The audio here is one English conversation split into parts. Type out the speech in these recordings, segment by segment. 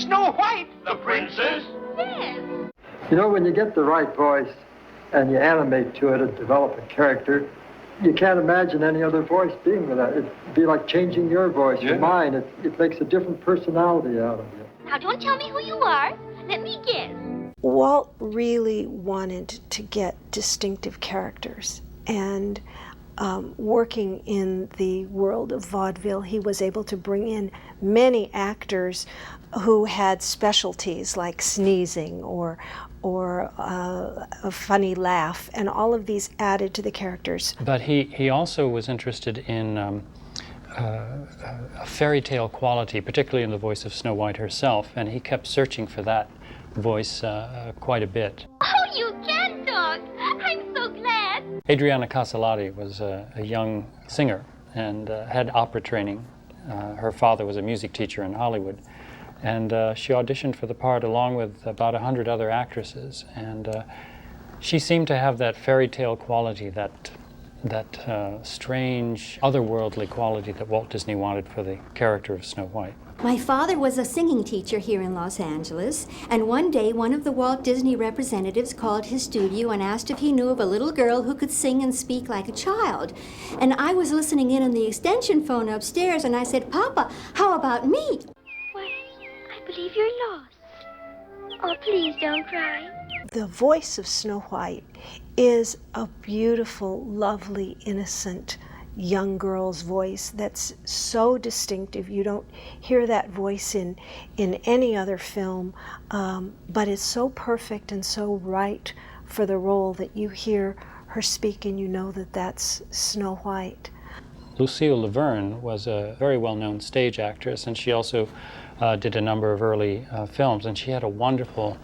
Snow White. The princess? Yes. You know, when you get the right voice and you animate to it and develop a character, you can't imagine any other voice being with that. It'd be like changing your voice or mine. It makes a different personality out of you. Now, don't tell me who you are. Let me guess. Walt really wanted to get distinctive characters, and working in the world of vaudeville, he was able to bring in many actors who had specialties like sneezing or a funny laugh, and all of these added to the characters. But he also was interested in a fairy tale quality, particularly in the voice of Snow White herself, and he kept searching for that voice quite a bit. Oh, you can talk! I'm so glad! Adriana Casalati was a young singer and had opera training. Her father was a music teacher in Hollywood, and she auditioned for the part along with about 100 other actresses, and she seemed to have that fairy tale quality, that strange, otherworldly quality that Walt Disney wanted for the character of Snow White. My father was a singing teacher here in Los Angeles, and one day one of the Walt Disney representatives called his studio and asked if he knew of a little girl who could sing and speak like a child. And I was listening in on the extension phone upstairs, and I said, "Papa, how about me?" Why, I believe you're lost. Oh, please don't cry. The voice of Snow White is a beautiful, lovely, innocent young girl's voice that's so distinctive. You don't hear that voice in any other film, but it's so perfect and so right for the role that you hear her speak and you know that that's Snow White. Lucille Laverne was a very well-known stage actress, and she also did a number of early films, and she had a wonderful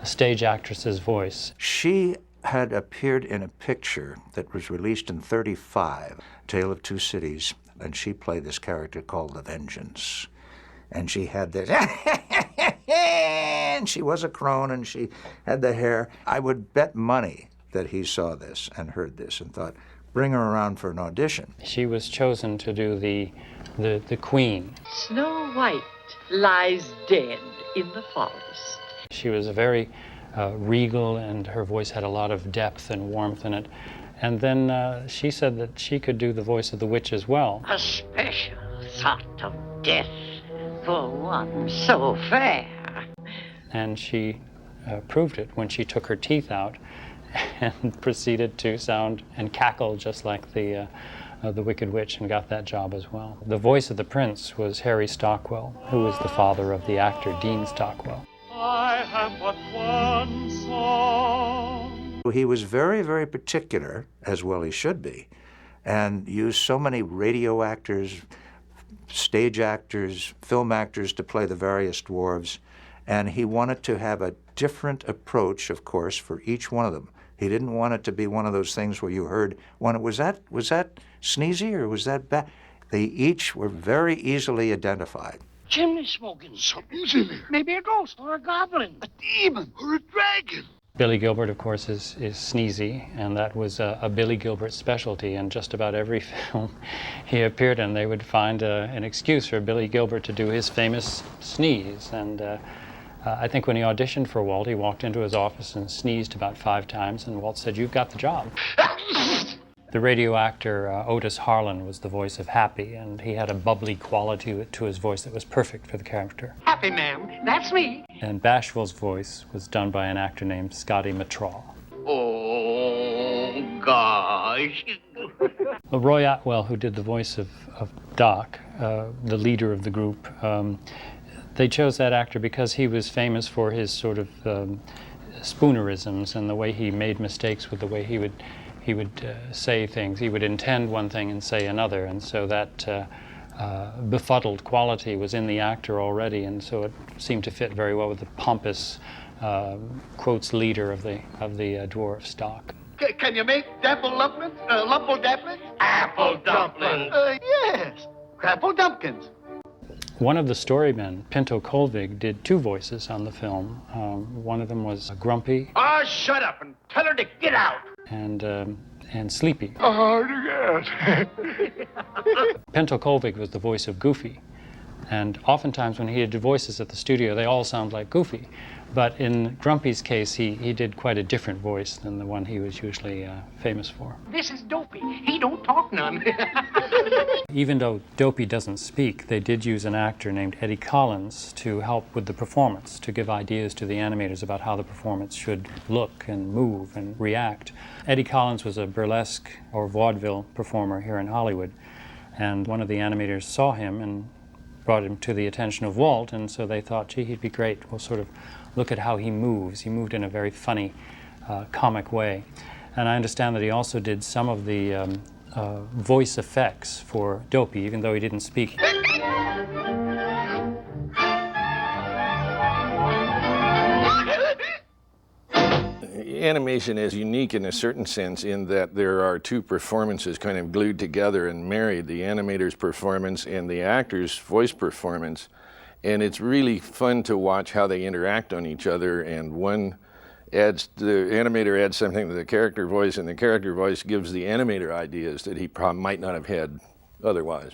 stage actress's voice. She had appeared in a picture that was released in '35, Tale of Two Cities, and she played this character called The Vengeance. And she had this, and she was a crone, and she had the hair. I would bet money that he saw this and heard this and thought, bring her around for an audition. She was chosen to do the Queen. Snow White lies dead in the forest. She was a very regal, and her voice had a lot of depth and warmth in it. And then she said that she could do the voice of the witch as well. A special sort of death for one so fair. And she proved it when she took her teeth out and proceeded to sound and cackle just like the Wicked Witch, and got that job as well. The voice of the prince was Harry Stockwell, who was the father of the actor Dean Stockwell. I have but one song. He was very, very particular, as well he should be, and used so many radio actors, stage actors, film actors to play the various dwarves, and he wanted to have a different approach, of course, for each one of them. He didn't want it to be one of those things where you heard one, was that Sneezy or was that bad? They each were very easily identified. Chimney smoking. Something's in there. Maybe a ghost or a goblin. A demon or a dragon. Billy Gilbert, of course, is Sneezy, and that was a Billy Gilbert specialty. In just about every film he appeared in, they would find an excuse for Billy Gilbert to do his famous sneeze. And I think when he auditioned for Walt, he walked into his office and sneezed about 5 times, and Walt said, "You've got the job." The radio actor Otis Harlan was the voice of Happy, and he had a bubbly quality to his voice that was perfect for the character. Happy, ma'am. That's me. And Bashful's voice was done by an actor named Scotty Matraw. Oh, gosh. Well, Roy Atwell, who did the voice of Doc, the leader of the group, they chose that actor because he was famous for his sort of spoonerisms and the way he made mistakes with the way he would say things. He would intend one thing and say another, and so that befuddled quality was in the actor already, and so it seemed to fit very well with the pompous, quotes, leader of the dwarf stock. Can you make dapple dumplings? Lumple dumplings? Apple dumplings. Yes, apple dumplings. One of the storymen, Pinto Colvig, did 2 voices on the film. One of them was Grumpy. Oh, shut up and tell her to get out. And Sleepy. Hard to get. Pinto Colvig was the voice of Goofy, And oftentimes when he did voices at the studio, they all sound like Goofy. But in Grumpy's case, he did quite a different voice than the one he was usually famous for. This is Dopey. He don't talk none. Even though Dopey doesn't speak, they did use an actor named Eddie Collins to help with the performance, to give ideas to the animators about how the performance should look and move and react. Eddie Collins was a burlesque or vaudeville performer here in Hollywood, and one of the animators saw him and brought him to the attention of Walt, and so they thought, gee, he'd be great. We'll sort of look at how he moves. He moved in a very funny, comic way. And I understand that he also did some of the voice effects for Dopey, even though he didn't speak. Animation is unique in a certain sense in that there are two performances kind of glued together and married, the animator's performance and the actor's voice performance. And it's really fun to watch how they interact on each other, and the animator adds something to the character voice, and the character voice gives the animator ideas that he might not have had otherwise.